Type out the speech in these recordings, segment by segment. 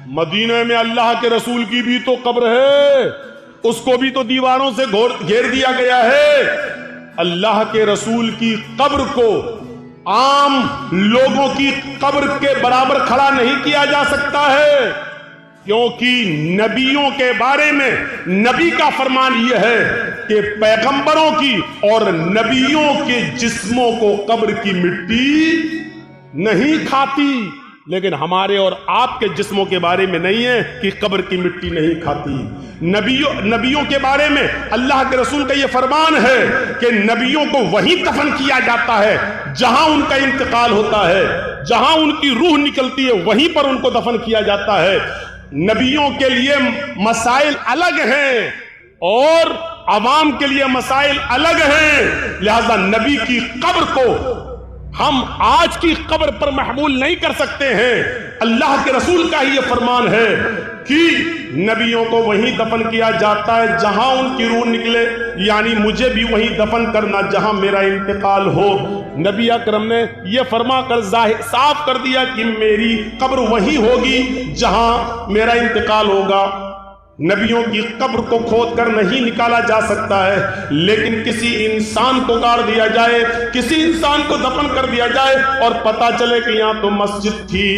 مدینہ میں اللہ کے رسول کی بھی تو قبر ہے، اس کو بھی تو دیواروں سے گھیر دیا گیا ہے۔ اللہ کے رسول کی قبر کو عام لوگوں کی قبر کے برابر کھڑا نہیں کیا جا سکتا ہے، کیونکہ نبیوں کے بارے میں نبی کا فرمان یہ ہے کہ پیغمبروں کی اور نبیوں کے جسموں کو قبر کی مٹی نہیں کھاتی، لیکن ہمارے اور آپ کے جسموں کے بارے میں نہیں ہے کہ قبر کی مٹی نہیں کھاتی۔ نبیوں کے بارے میں اللہ کے رسول کا یہ فرمان ہے کہ نبیوں کو وہیں دفن کیا جاتا ہے جہاں ان کا انتقال ہوتا ہے، جہاں ان کی روح نکلتی ہے وہیں پر ان کو دفن کیا جاتا ہے۔ نبیوں کے لیے مسائل الگ ہیں اور عوام کے لیے مسائل الگ ہیں، لہذا نبی کی قبر کو ہم آج کی قبر پر محمول نہیں کر سکتے ہیں۔ اللہ کے رسول کا ہی یہ فرمان ہے کہ نبیوں کو وہیں دفن کیا جاتا ہے جہاں ان کی روح نکلے، یعنی مجھے بھی وہیں دفن کرنا جہاں میرا انتقال ہو۔ نبی اکرم نے یہ فرما کر صاف کر دیا کہ میری قبر وہیں ہوگی جہاں میرا انتقال ہوگا۔ نبیوں کی قبر کو کھود کر نہیں نکالا جا سکتا ہے، لیکن کسی انسان کو گاڑ دیا جائے، کسی انسان کو دفن کر دیا جائے اور پتا چلے کہ یہاں تو مسجد تھی،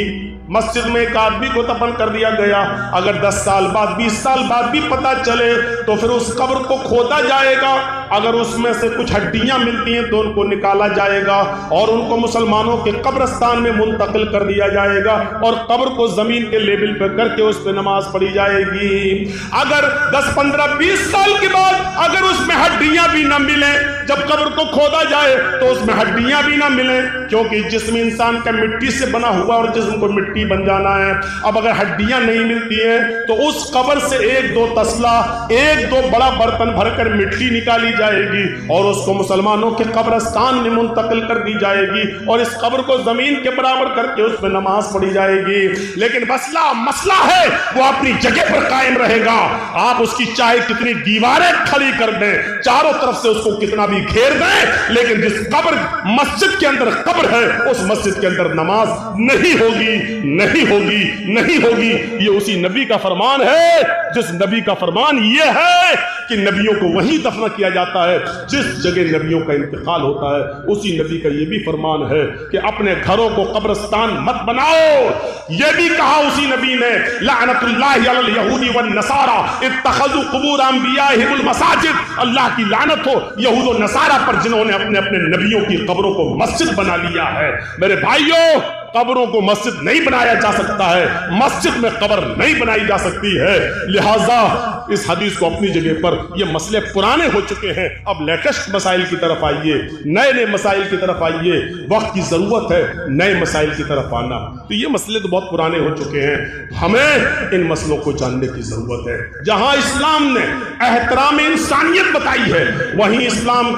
مسجد میں ایک آدمی کو دفن کر دیا گیا، اگر 10 سال بعد 20 سال بعد بھی پتا چلے تو پھر اس قبر کو کھودا جائے گا، اگر اس میں سے کچھ ہڈیاں ملتی ہیں تو ان کو نکالا جائے گا اور ان کو مسلمانوں کے قبرستان میں منتقل کر دیا جائے گا اور قبر کو زمین کے لیبل پہ کر کے اس پہ نماز پڑھی جائے گی۔ اگر 10 15 20 سال کے بعد اگر اس میں ہڈیاں بھی نہ ملیں، جب قبر کو کھودا جائے تو اس میں ہڈیاں بھی نہ ملیں، کیونکہ جسم انسان کا مٹی سے بنا ہوا اور جسم کو مٹی بن جانا ہے۔ اب اگر ہڈیاں نہیں ملتی ہیں تو اس قبر سے 1-2 تسلا، 1-2 بڑا برتن بھر کر مٹی نکالی جائے گی اور اس کو مسلمانوں کے قبرستان میں منتقل کر دی جائے گی اور اس قبر کو زمین کے برابر کر کے اس میں نماز پڑھی جائے گی۔ لیکن مسئلہ ہے وہ اپنی جگہ پر قائم رہے گا، آپ اس کی چاہے کتنی دیواریں کھڑی کر دیں، چاروں طرف سے اس کو کتنا بھی گھیر دیں، لیکن جس قبر مسجد کے اندر قبر ہے اس مسجد کے اندر نماز نہیں ہوگی، نہیں ہوگی، نہیں ہوگی۔ یہ اسی نبی کا فرمان ہے جس نبی کا فرمان یہ ہے کہ نبیوں کو وہیں دفن کیا جاتا ہے جس جگہ نبیوں کا انتقال ہوتا ہے۔ اسی نبی کا یہ بھی فرمان ہے کہ اپنے گھروں کو قبرستان مت بناؤ۔ یہ بھی کہا اسی نبی نے، لعنت اللہ علی الیہود والنصارى اتخذوا قبور انبیائہم المساجد، اللہ کی لعنت ہو یہود و نصارہ پر جنہوں نے اپنے اپنے نبیوں کی قبروں کو مسجد بنا لیا ہے۔ میرے بھائیوں، قبروں کو مسجد نہیں بنایا جا سکتا ہے، مسجد میں قبر نہیں بنائی جا سکتی ہے۔ لہٰذا اس حدیث کو اپنی جگہ پر، یہ مسئلے پرانے ہو چکے ہیں، اب لیٹسٹ مسائل کی طرف آئیے، نئے مسائل کی طرف آئیے، وقت کی ضرورت ہے نئے مسائل کی طرف آنا۔ تو یہ مسئلے تو بہت پرانے ہو چکے ہیں، ہمیں ان مسئلوں کو جاننے کی ضرورت ہے۔ جہاں اسلام نے احترام انسانیت بتائی ہے وہیں اسلام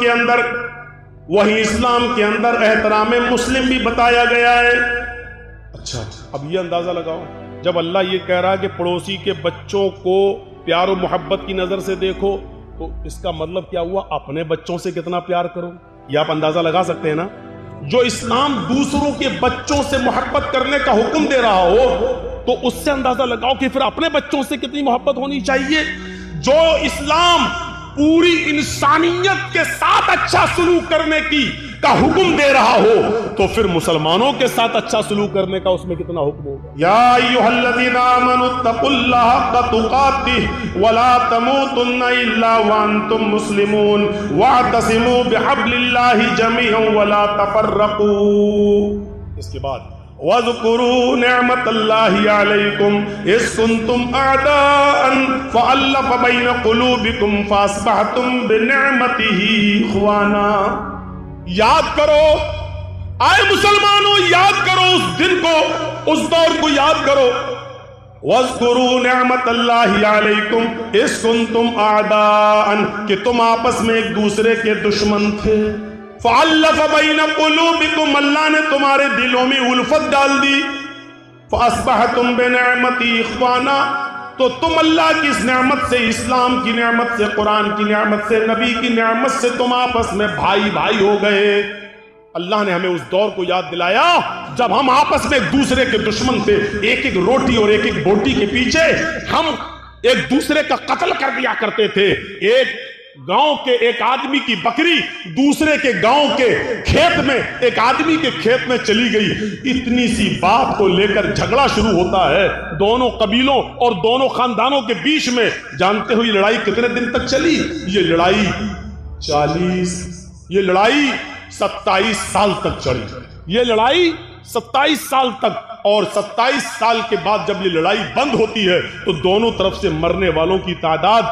کے اندر احترام مسلم بھی بتایا گیا ہے۔ اچھا، اب یہ اندازہ لگاؤ، جب اللہ یہ کہہ رہا ہے کہ پڑوسی کے بچوں کو پیار و محبت کی نظر سے دیکھو، تو اس کا مطلب کیا ہوا؟ اپنے بچوں سے کتنا پیار کرو۔ یہ آپ اندازہ لگا سکتے ہیں نا؟ جو اسلام دوسروں کے بچوں سے محبت کرنے کا حکم دے رہا ہو تو اس سے اندازہ لگاؤ کہ پھر اپنے بچوں سے کتنی محبت ہونی چاہیے۔ جو اسلام پوری انسانیت کے ساتھ اچھا سلوک کرنے کا حکم دے رہا ہو تو پھر مسلمانوں کے ساتھ اچھا سلوک کرنے کا اس میں کتنا حکم ہوگا۔ یا ایھا الذین آمنوا اتقوا اللہ حق تقاتہ ولا تموتن الا وانتم مسلمون واعتصموا بحبل اللہ جميعا ولا تفرقوا۔ اس کے بعد وَاذْكُرُوا نِعْمَةَ اللَّهِ عَلَيْكُمْ إِذْ كُنْتُمْ أَعْدَاءً فَأَلَّفَ بَيْنَ قُلُوبِكُمْ فَأَصْبَحْتُمْ بِنِعْمَتِهِ إِخْوَانًا۔ یاد کرو آئے مسلمانوں، یاد کرو اس دن کو، اس دور کو یاد کرو۔ وَاذْكُرُوا نِعْمَةَ اللَّهِ عَلَيْكُمْ إِذْ كُنْتُمْ أَعْدَاءً کہ تم آپس میں ایک دوسرے کے دشمن تھے۔ فَأَلَّفَ بَيْنَ قُلُوبِكُمْ اللہ نے تمہارے دلوں میں الفت ڈال دی۔ فَأَصْبَحْتُمْ بِنِعْمَتِهِ إِخْوَانًا تو تم اللہ کی اس نعمت سے، اسلام کی نعمت سے، قرآن کی نعمت سے، نبی کی نعمت سے تم آپس میں بھائی بھائی ہو گئے۔ اللہ نے ہمیں اس دور کو یاد دلایا جب ہم آپس میں ایک دوسرے کے دشمن تھے، ایک ایک روٹی اور ایک ایک بوٹی کے پیچھے ہم ایک دوسرے کا قتل کر دیا کرتے تھے۔ ایک گاؤں کے ایک آدمی کی بکری دوسرے کے گاؤں کے کھیت میں، ایک آدمی کے کھیت میں چلی گئی، اتنی سی بات کو لے کر جھگڑا شروع ہوتا ہے دونوں قبیلوں اور دونوں خاندانوں کے بیچ میں۔ جانتے ہو یہ لڑائی کتنے دن تک چلی؟ یہ لڑائی 27 سال تک چلی۔ یہ لڑائی 27 سال تک، اور 27 سال کے بعد جب یہ لڑائی بند ہوتی ہے تو دونوں طرف سے مرنے والوں کی تعداد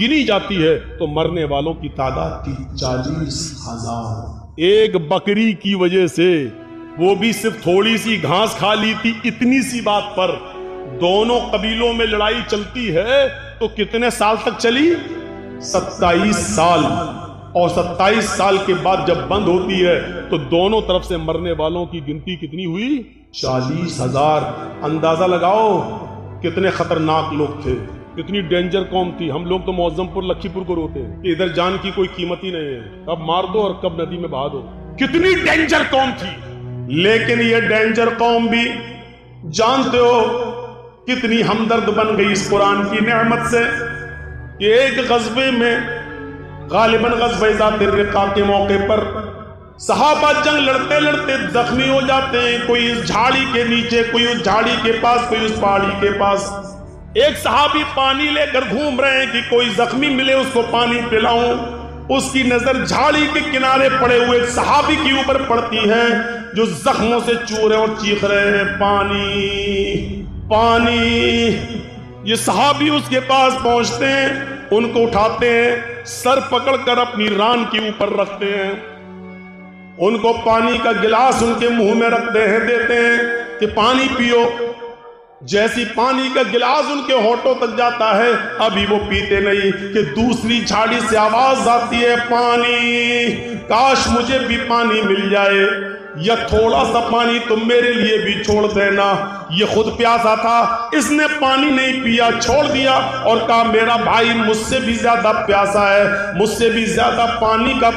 گنی جاتی ہے تو مرنے والوں کی تعداد تھی 40,000۔ ایک بکری کی وجہ سے، وہ بھی صرف تھوڑی سی گھاس کھا لی تھی، اتنی سی بات پر دونوں قبیلوں میں لڑائی چلتی ہے تو کتنے سال تک چلی؟ 27 سال۔ اور 27 سال کے بعد جب بند ہوتی ہے تو دونوں طرف سے مرنے والوں کی گنتی کتنی ہوئی؟ 40,000۔ اندازہ لگاؤ کتنے خطرناک لوگ تھے، کتنی ڈینجر قوم تھی۔ ہم لوگ تو معظم پور لکھی پور کو روتے ہیں کہ ادھر جان کی کوئی قیمت ہی نہیں ہے، کب مار دو اور کب ندی میں بہا دو۔ کتنی ڈینجر قوم تھی، لیکن یہ ڈینجر قوم بھی جانتے ہو کتنی ہمدرد بن گئی اس قرآن کی نعمت سے کہ ایک غزوے میں، غالباً غزوہ ذات الرقاع کے موقع پر، صحابہ جنگ لڑتے لڑتے زخمی ہو جاتے ہیں، کوئی اس جھاڑی کے نیچے، کوئی اس جھاڑی کے پاس، کوئی اس پہاڑی کے پاس۔ ایک صحابی پانی لے کر گھوم رہے ہیں کہ کوئی زخمی ملے اس کو پانی پلاؤں۔ اس کی نظر جھاڑی کے کنارے پڑے ہوئے ایک صحابی کے اوپر پڑتی ہے جو زخموں سے چور ہیں اور چیخ رہے ہیں، پانی پانی۔ یہ صحابی اس کے پاس پہنچتے ہیں، ان کو اٹھاتے ہیں، سر پکڑ کر اپنی ران کے اوپر رکھتے ہیں، ان کو پانی کا گلاس ان کے منہ میں رکھتے ہیں، دیتے ہیں کہ پانی پیو۔ جیسی پانی کا گلاس ان کے ہونٹوں تک جاتا ہے ابھی وہ پیتے نہیں کہ دوسری جھاڑی سے آواز آتی ہے، پانی، کاش مجھے بھی پانی مل جائے، یا تھوڑا سا پانی تم میرے لیے بھی چھوڑ دینا۔ یہ خود پیاسا تھا، اس نے پانی نہیں پیا، چھوڑ دیا اور کہا میرا بھائی مجھ سے بھی زیادہ پیاسا ہے، مجھ سے بھی زیادہ پانی کا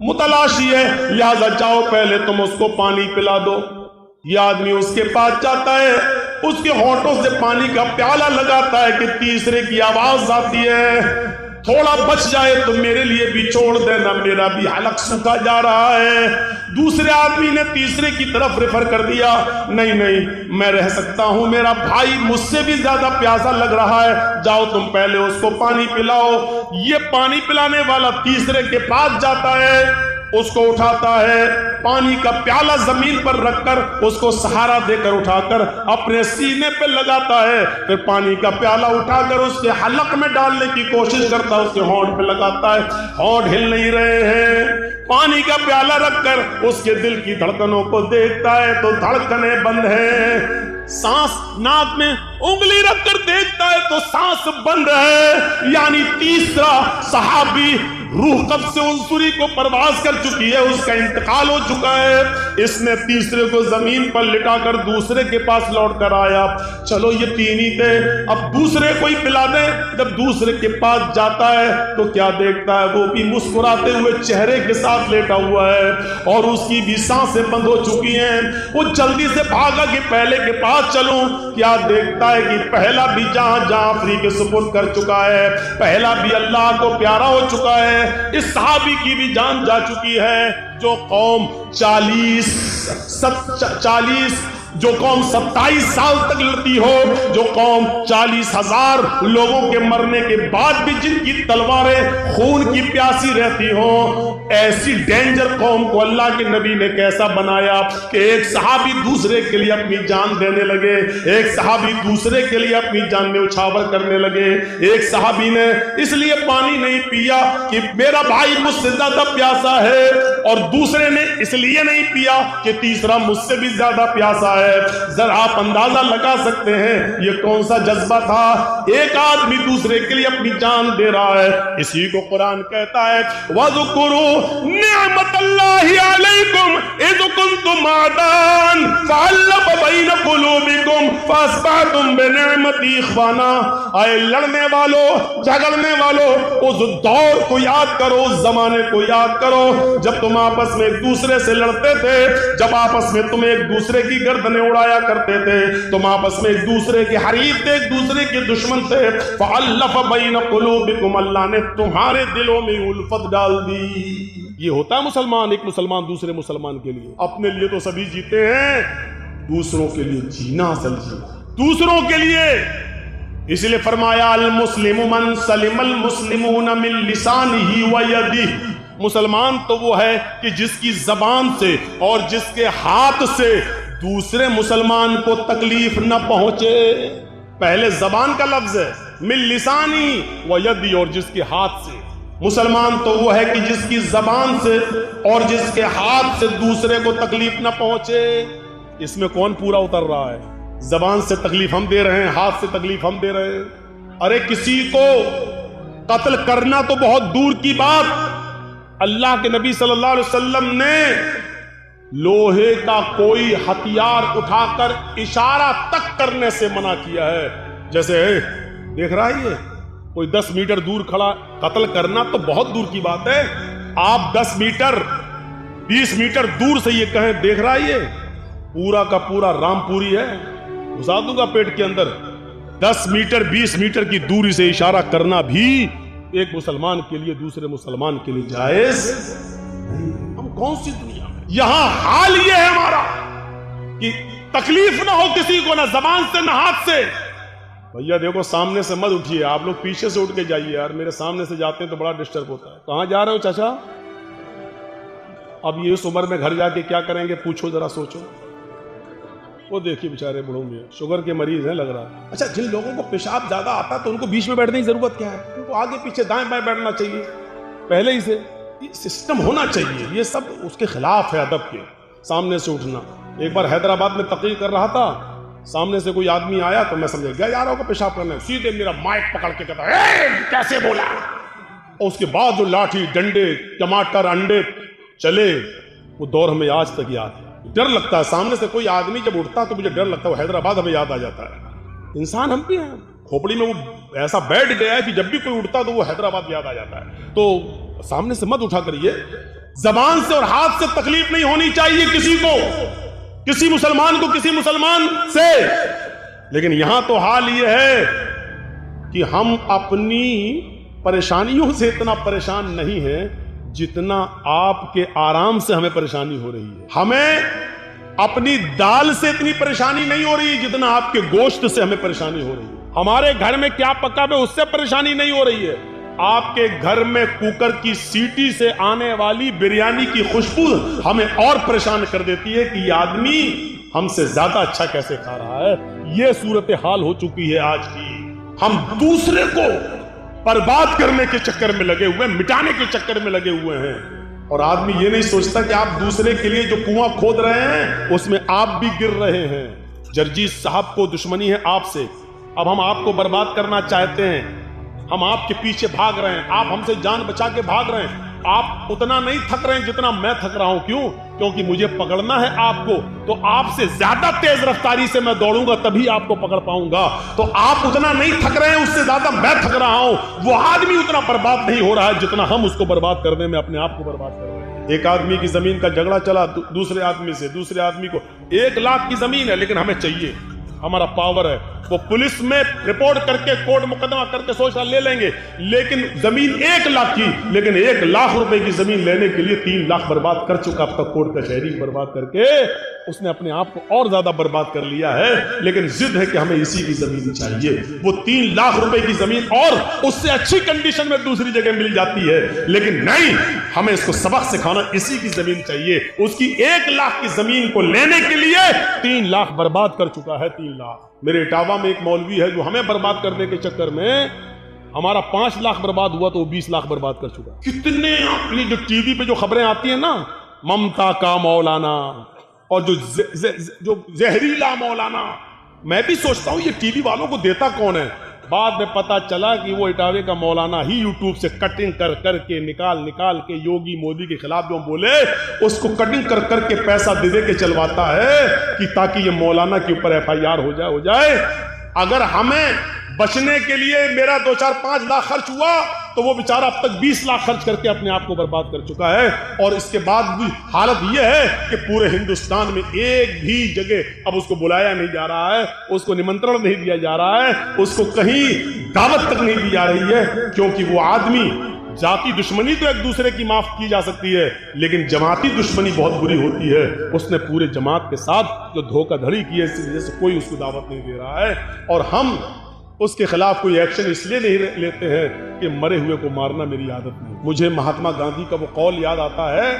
متلاشی ہے، لہذا جاؤ پہلے تم اس کو پانی پلا دو۔ یہ آدمی اس کے پاس جاتا ہے، اس کے ہونٹوں سے پانی کا پیالہ لگاتا ہے کہ تیسرے کی آواز آتی ہے، تھوڑا بچ جائے تو میرے لیے بھی چھوڑ دینا، میرا بھی حلق سوکھا جا رہا ہے۔ دوسرے آدمی نے تیسرے کی طرف ریفر کر دیا، نہیں نہیں میں رہ سکتا ہوں، میرا بھائی مجھ سے بھی زیادہ پیاسا لگ رہا ہے، جاؤ تم پہلے اس کو پانی پلاؤ۔ یہ پانی پلانے والا تیسرے کے پاس جاتا ہے، اس کو اٹھاتا ہے، پانی کا پیالہ زمین پر رکھ کر اس کو سہارا دے کر اٹھا کر اپنے سینے پہ لگاتا ہے، پھر پانی کا پیالہ اٹھا کر اس کے حلق میں ڈالنے کی کوشش کرتا ہے، اس کے ہونٹ پہ لگاتا ہے، ہونٹ ہل نہیں رہے ہیں۔ پانی کا پیالہ رکھ کر اس کے دل کی دھڑکنوں کو دیکھتا ہے تو دھڑکنیں بند ہیں، سانس ناک میں انگلی رکھ کر دیکھتا ہے تو سانس بند ہے، یعنی تیسرا صحابی روح قبض سے عنصری کو پرواز کر چکی ہے، اس کا انتقال ہو چکا ہے۔ اس نے تیسرے کو زمین پر لٹا کر دوسرے کے پاس لوٹ کر آیا، چلو یہ تین ہی تھے، اب دوسرے کو ہی پلا دیں۔ جب دوسرے کے پاس جاتا ہے تو کیا دیکھتا ہے، وہ بھی مسکراتے ہوئے چہرے کے ساتھ لیٹا ہوا ہے اور اس کی بھی سانسیں بند ہو چکی ہیں۔ وہ جلدی سے بھاگا کہ پہلے کے پاس چلوں، کیا دیکھتا ہے کہ پہلا بھی جہاں جہاں فری کے سپرد کر چکا ہے، پہلا بھی اللہ کو پیارا ہو چکا ہے، اس صحابی کی بھی جان جا چکی ہے۔ جو قوم 27 سال تک لڑتی ہو، جو قوم 40,000 لوگوں کے مرنے کے بعد بھی جن کی تلواریں خون کی پیاسی رہتی ہوں، ایسی ڈینجر قوم کو اللہ کے نبی نے کیسا بنایا کہ ایک صحابی دوسرے کے لیے اپنی جان دینے لگے، ایک صحابی دوسرے کے لیے اپنی جان میں اچھاور کرنے لگے۔ ایک صحابی نے اس لیے پانی نہیں پیا کہ میرا بھائی مجھ سے زیادہ پیاسا ہے، اور دوسرے نے اس لیے نہیں پیا کہ تیسرا مجھ سے بھی زیادہ پیاسا ہے۔ ہے. ذرا آپ اندازہ لگا سکتے ہیں یہ کون سا جذبہ تھا. ایک آدمی دوسرے کے لیے اپنی جان دے رہا ہے. اسی کو قرآن کہتا ہے وَاذْكُرُوا نِعْمَتَ اللَّهِ عَلَيْكُمْ إِذْ كُنْتُمْ أَعْدَاءً فَأَلَّفَ بَيْنَ قُلُوبِكُمْ فَأَصْبَحْتُمْ بِنِعْمَتِهِ إِخْوَانًا. اے لڑنے والوں، جھگڑنے والوں، اس دور کو یاد کرو، اس زمانے کو یاد کرو جب تم آپس میں ایک دوسرے سے لڑتے تھے، جب آپس میں تم ایک دوسرے کی گردنیں اڑایا کرتے تھے، تم آپس میں ایک دوسرے کے حریف تھے، ایک دوسرے کے دشمن تھے. فَأَلَّفَ بَيْنَ قُلُوبِكُمْ، اللہ نے تمہارے دلوں میں الفت ڈال دی. یہ ہوتا ہے مسلمان، ایک مسلمان دوسرے مسلمان کے لیے. اپنے لیے تو سبھی جیتے ہیں، دوسروں کے لیے جینا اصل جینا، دوسروں کے لیے. اس لیے فرمایا المسلم من سلم المسلمون من لسانہ ویدہ. مسلمان تو وہ ہے کہ جس کی زبان سے اور جس کے ہاتھ سے دوسرے مسلمان کو تکلیف نہ پہنچے. پہلے زبان کا لفظ ہے من لسانی ویدی، اور جس کے ہاتھ سے. مسلمان تو وہ ہے کہ جس کی زبان سے اور جس کے ہاتھ سے دوسرے کو تکلیف نہ پہنچے. اس میں کون پورا اتر رہا ہے؟ زبان سے تکلیف ہم دے رہے ہیں، ہاتھ سے تکلیف ہم دے رہے ہیں. ارے کسی کو قتل کرنا تو بہت دور کی بات، اللہ کے نبی صلی اللہ علیہ وسلم نے لوہے کا کوئی ہتھیار اٹھا کر اشارہ تک کرنے سے منع کیا ہے. جیسے دیکھ رہا ہے یہ کوئی 10 میٹر دور کھڑا، قتل کرنا تو بہت دور کی بات ہے. آپ 10 میٹر 20 میٹر دور سے یہ کہیں دیکھ رہا ہے یہ پورا کا پورا رام پوری ہے، گھسا دوں گا پیٹ کے اندر. 10 میٹر 20 میٹر کی دوری سے اشارہ کرنا بھی ایک مسلمان کے لیے دوسرے مسلمان کے لیے جائز. ہم کون سی دنیا میں؟ یہاں حال یہ ہے ہمارا کہ تکلیف نہ ہو کسی کو، نہ زبان سے نہ ہاتھ سے. بھیا دیکھو سامنے سے مت اٹھیے، آپ لوگ پیچھے سے اٹھ کے جائیے. یار میرے سامنے سے جاتے ہیں تو بڑا ڈسٹرب ہوتا ہے. کہاں جا رہے ہو چاچا؟ اب یہ اس عمر میں گھر جا کے کیا کریں گے پوچھو ذرا، سوچو. وہ دیکھیے بیچارے بڑھوں میں شوگر کے مریض ہیں لگ رہا ہے. اچھا جن لوگوں کو پیشاب زیادہ آتا ہے تو ان کو بیچ میں بیٹھنے کی ضرورت کیا ہے؟ ان کو آگے پیچھے دائیں بائیں بیٹھنا چاہیے پہلے ہی سے. یہ سسٹم ہونا چاہیے. یہ سب اس کے خلاف ہے ادب کے، سامنے سے اٹھنا. ایک بار حیدرآباد میں تقریر کر رہا تھا، سامنے سے کوئی آدمی آیا تو میں سمجھ گیا یار کو پیشاب کرنا ہے. سیدھے میرا مائک پکڑ کے کہتا ہے کیسے بولا. اور اس کے بعد جو لاٹھی ڈنڈے ٹماٹر انڈے چلے وہ دور ہمیں آج تک یاد ہے. ڈر لگتا ہے سامنے سے کوئی آدمی جب اٹھتا تو مجھے ڈر لگتا ہے. وہ حیدرآباد ہمیں یاد آ جاتا ہے. انسان ہم بھی ہیں، کھوپڑی میں وہ ایسا بیٹھ گیا ہے کہ جب بھی کوئی اٹھتا تو وہ حیدرآباد یاد آ جاتا ہے. تو سامنے سے مت اٹھا کریے. زبان سے اور ہاتھ سے تکلیف نہیں ہونی چاہیے کسی کو، کسی مسلمان کو کسی مسلمان سے. لیکن یہاں تو حال یہ ہے کہ ہم اپنی پریشانیوں سے اتنا پریشان نہیں ہیں جتنا آپ کے آرام سے ہمیں پریشانی ہو رہی ہے. ہمیں اپنی دال سے اتنی پریشانی نہیں ہو رہی جتنا آپ کے گوشت سے ہمیں پریشانی ہو رہی ہے. ہمارے گھر میں کیا پکا ہے اس سے پریشانی نہیں ہو رہی ہے. آپ کے گھر میں کوکر کی سیٹی سے آنے والی بریانی کی خوشبو ہمیں اور پریشان کر دیتی ہے کہ یہ آدمی ہم سے زیادہ اچھا کیسے کھا رہا ہے. یہ صورتحال ہو چکی ہے آج کی. ہم دوسرے کو برباد کرنے کے چکر میں لگے ہوئے ہیں، مٹانے کے چکر میں لگے ہوئے ہیں. اور آدمی یہ نہیں سوچتا کہ آپ دوسرے کے لیے جو کنواں کھود رہے ہیں اس میں آپ بھی گر رہے ہیں. جرجیت صاحب کو دشمنی ہے آپ سے، اب ہم آپ کو برباد کرنا چاہتے ہیں. ہم آپ کے پیچھے بھاگ رہے ہیں، آپ ہم سے جان بچا کے بھاگ رہے ہیں. آپ اتنا نہیں تھک رہے ہیں جتنا میں تھک رہا ہوں. کیوں؟ کیونکہ مجھے پکڑنا ہے آپ کو، تو آپ سے زیادہ تیز رفتاری سے میں دوڑوں گا تبھی آپ کو پکڑ پاؤں گا. تو آپ اتنا نہیں تھک رہے ہیں، اس سے زیادہ میں تھک رہا ہوں. وہ آدمی اتنا برباد نہیں ہو رہا ہے جتنا ہم اس کو برباد کرنے میں اپنے آپ کو برباد کر رہے ہیں. ایک آدمی کی زمین کا جھگڑا چلا دوسرے آدمی سے، دوسرے آدمی کو 1 لاکھ کی زمین ہے لیکن ہمیں چاہیے، ہمارا پاور ہے. وہ پولیس میں رپورٹ کر کے کورٹ مقدمہ کر کے سوچا لے لیں گے، لیکن زمین 1 لاکھ کی، لیکن 1 لاکھ روپے کی زمین لینے کے لیے 3 لاکھ برباد کر چکا. اب تک کورٹ کچہری برباد کر کے اس نے اپنے آپ کو اور زیادہ برباد کر لیا ہے. لیکن ضد ہے کہ ہمیں اسی کی زمین چاہیے. وہ 3 لاکھ روپے کی زمین اور اس سے اچھی کنڈیشن میں دوسری جگہ مل جاتی ہے، لیکن نہیں، ہمیں اس کو سبق سکھانا اسی کی زمین چاہیے. اس کی 1 لاکھ کی زمین کو لینے کے لیے 3 لاکھ برباد کر چکا ہے. 3 لاکھ. میرے اٹاوا میں ایک مولوی ہے جو ہمیں برباد کرنے کے چکر میں ہمارا 5 لاکھ برباد ہوا تو وہ 20 لاکھ برباد کر چکا. کتنے اپنی جو ٹی وی پہ جو خبریں آتی ہیں نا، ممتا کا مولانا، اور جو زہریلا مولانا، میں بھی سوچتا ہوں یہ ٹی وی والوں کو دیتا کون ہے؟ بعد میں پتا چلا کہ وہ اٹاوے کا مولانا ہی یوٹیوب سے کٹنگ کر کے نکال کے یوگی مودی کے خلاف جو بولے اس کو کٹنگ کر کے پیسہ دے کے چلواتا ہے کہ تاکہ یہ مولانا کے اوپر FIR ہو جائے۔ اگر ہمیں بچنے کے لیے میرا 2-4-5 لاکھ خرچ ہوا تو وہ بیچارہ اب تک 20 لاکھ خرچ کر کے اپنے آپ کو برباد کر چکا ہے، اور اس کے بعد بھی حالت یہ ہے کہ پورے ہندوستان میں ایک بھی جگہ اب اس کو بلایا نہیں جا رہا ہے، اس کو نمنترن نہیں دیا جا رہا ہے، اس کو کہیں دعوت تک نہیں دی جا رہی ہے، کیونکہ وہ آدمی، ذاتی دشمنی تو ایک دوسرے کی معاف کی جا سکتی ہے لیکن جماعتی دشمنی بہت بری ہوتی ہے۔ اس نے پورے جماعت کے ساتھ جو دھوکہ دھڑی کی ہے، اس وجہ سے کوئی اس کو دعوت نہیں دے رہا ہے، اور ہم اس کے خلاف کوئی ایکشن اس لیے نہیں لیتے ہیں کہ مرے ہوئے کو مارنا میری عادت نہیں۔ مجھے مہاتما گاندھی کا وہ قول یاد آتا ہے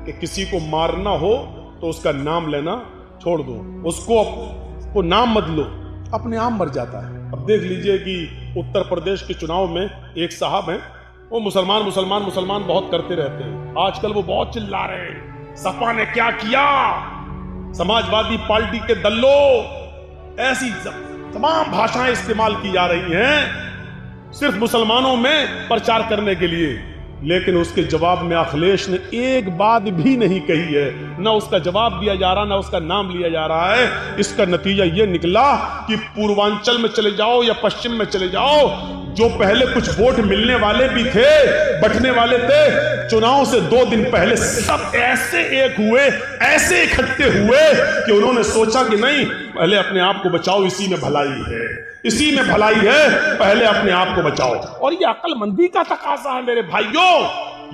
کہ کسی کو مارنا ہو تو اس کا نام لینا چھوڑ دو، اس کو نام مت لو، اپنے آپ مر جاتا ہے۔ اب دیکھ لیجئے کہ اتر پردیش کے چناؤ میں ایک صاحب ہیں، وہ مسلمان بہت کرتے رہتے ہیں، آج کل وہ بہت چلا رہے ہیں سپا نے کیا کیا، سماج وادی پارٹی کے دلو، ایسی تمام بھاشائیں استعمال کی جا رہی ہیں صرف مسلمانوں میں پرچار کرنے کے لیے، لیکن اس کے جواب میں اکھلیش نے ایک بات بھی نہیں کہی ہے، نہ اس کا جواب دیا جا رہا، نہ اس کا نام لیا جا رہا ہے۔ اس کا نتیجہ یہ نکلا کہ پوروانچل میں چلے جاؤ یا پشچم میں چلے جاؤ، جو پہلے کچھ ووٹ ملنے والے بھی تھے، بٹنے والے تھے، چناؤ سے 2 دن پہلے سب ایسے ایک ہوئے، ایسے اکٹھے ہوئے کہ انہوں نے سوچا کہ نہیں، پہلے اپنے آپ کو بچاؤ، اسی میں بھلائی ہے، اسی میں بھلائی ہے، پہلے اپنے آپ کو بچاؤ۔ اور یہ عقل مندی کا تقاضا ہے میرے بھائیوں،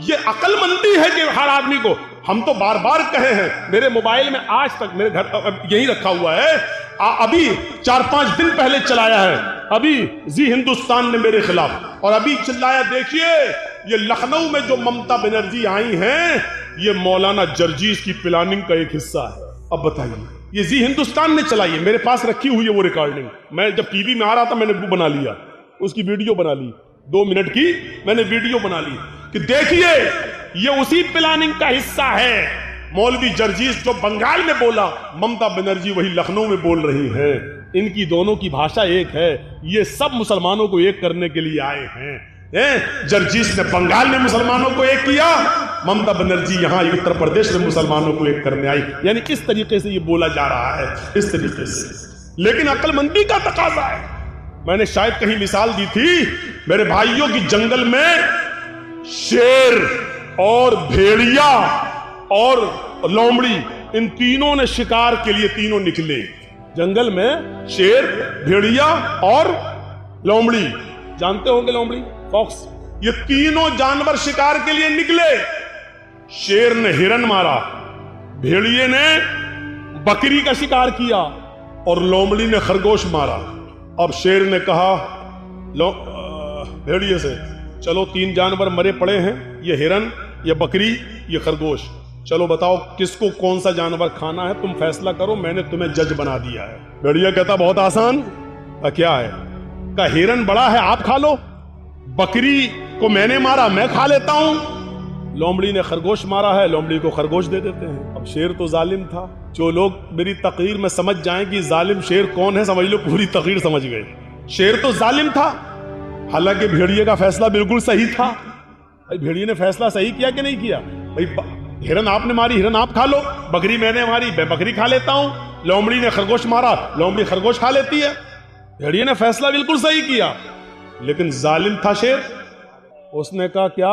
یہ عقل مندی ہے کہ ہر آدمی کو، ہم تو بار بار کہے ہیں، میرے موبائل میں آج تک میرے گھر یہی رکھا ہوا ہے، ابھی 4-5 دن پہلے چلایا ہے، ابھی زی ہندوستان نے میرے خلاف، اور ابھی چلایا، دیکھیے یہ لکھنؤ میں جو ممتا بنرجی آئی ہیں، یہ مولانا جرجیز کی پلاننگ کا ایک حصہ ہے۔ اب بتائیے، یہ زی ہندوستان نے چلائی ہے، میرے پاس رکھی ہوئی ہے وہ ریکارڈنگ، میں جب ٹی وی میں آ رہا تھا میں نے وہ بنا لیا، اس کی ویڈیو بنا لی، 2 منٹ کی میں نے ویڈیو بنا لی کہ دیکھیے یہ اسی پلاننگ کا حصہ ہے۔ مولوی جرجیز جو بنگال میں بولا، ممتا بنرجی وہی لکھنؤ میں بول رہی ہیں، ان کی دونوں کی بھاشا ایک ہے، یہ سب مسلمانوں کو ایک کرنے کے لیے آئے ہیں۔ جرجیز نے بنگال میں مسلمانوں کو ایک کیا، ممتا بنرجی یہاں اتر پردیش میں مسلمانوں کو ایک کرنے آئی، یعنی کس طریقے سے یہ بولا جا رہا ہے، اس طریقے سے، لیکن عقل مندی کا تقاضا ہے۔ میں نے شاید کہیں مثال دی تھی میرے بھائیوں کی، جنگل میں شیر اور بھیڑیا اور لومڑی، ان تینوں نے شکار کے لیے تینوں نکلے، جنگل میں شیر، بھیڑیا اور لومڑی، جانتے ہوں گے لومڑی، فاکس، یہ تینوں جانور شکار کے لیے نکلے۔ شیر نے ہرن مارا، بھیڑیے نے بکری کا شکار کیا اور لومڑی نے خرگوش مارا۔ اب شیر نے کہا بھیڑیے سے، چلو 3 جانور مرے پڑے ہیں، یہ ہرن، یہ بکری، یہ خرگوش، چلو بتاؤ کس کو کون سا جانور کھانا ہے، تم فیصلہ کرو، میں نے تمہیں جج بنا دیا ہے۔ بھیڑیا کہتا بہت آسان، کیا ہے؟ کہ ہرن بڑا ہے آپ کھا لو، بکری کو میں نے مارا میں کھا لیتا ہوں، لومڑی نے خرگوش مارا ہے، لومڑی کو خرگوش دے دیتے ہیں۔ اب شیر تو ظالم تھا، جو لوگ میری تقریر میں سمجھ جائیں کہ ظالم شیر کون ہے، سمجھ لو پوری تقریر سمجھ گئے، شیر تو ظالم تھا، حالانکہ بھیڑیے کا فیصلہ بالکل صحیح تھا۔ بھیڑیے نے فیصلہ صحیح کیا کہ نہیں کیا؟ ہرن آپ نے ماری، ہرن آپ کھا لو، بکری میں نے ماری، میں بکری کھا لیتا ہوں، لومڑی نے خرگوش مارا، لومڑی خرگوش کھا لیتی ہے۔ بھیڑیے نے فیصلہ بالکل صحیح کیا، لیکن ظالم تھا شیر، اس نے کہا کیا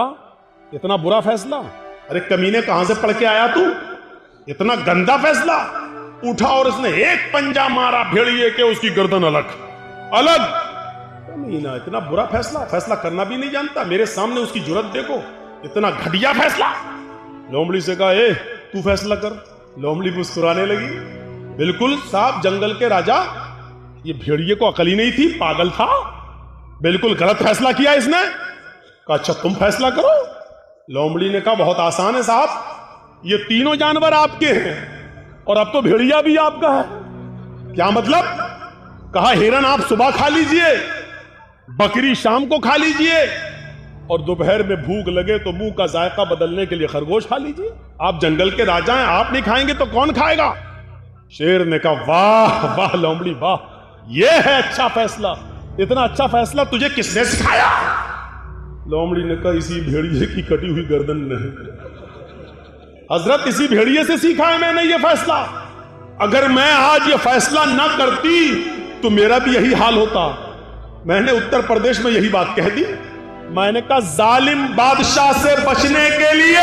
اتنا برا فیصلہ، ارے کمینے کہاں سے پڑھ کے آیا تو، اتنا گندا فیصلہ، اٹھا اور اس نے ایک پنجا مارا بھیڑیے کے، اس کی گردن الگ، کمینہ اتنا برا فیصلہ کرنا بھی نہیں جانتا، میرے سامنے اس کی جرات دیکھو، اتنا گھٹیا فیصلہ۔ لومڑی سے کہا اے تو فیصلہ کر، لومڑی مسکرانے لگی، بالکل صاحب جنگل کے راجا، یہ بھیڑیے کو عقل ہی نہیں تھی، پاگل تھا، بالکل غلط فیصلہ کیا اس نے۔ کہا اچھا تم فیصلہ کرو۔ لومڑی نے کہا بہت آسان ہے صاحب، یہ تینوں جانور آپ کے ہیں اور اب تو بھیڑیا بھی آپ کا ہے۔ کیا مطلب؟ کہا ہرن آپ صبح کھا لیجئے، بکری شام کو کھا لیجئے، اور دوپہر میں بھوک لگے تو منہ کا ذائقہ بدلنے کے لیے خرگوش کھا لیجیے. آپ جنگل کے راجا ہیں, آپ نہیں کھائیں گے تو کون کھائے گا؟ شیر نے کہا واہ واہ لومڑی واہ, یہ ہے اچھا فیصلہ, اتنا اچھا فیصلہ تجھے کس نے سکھایا؟ لومڑی نے کہا اسی بھیڑیے کی کٹی ہوئی گردن نے. حضرت اسی بھیڑیے سے سیکھا ہے میں نے یہ فیصلہ. اگر میں آج یہ فیصلہ نہ کرتی تو میرا بھی یہی حال ہوتا. میں نے اتر پردیش میں یہی بات کہہ دی. میں نے کہا ظالم بادشاہ سے بچنے کے لیے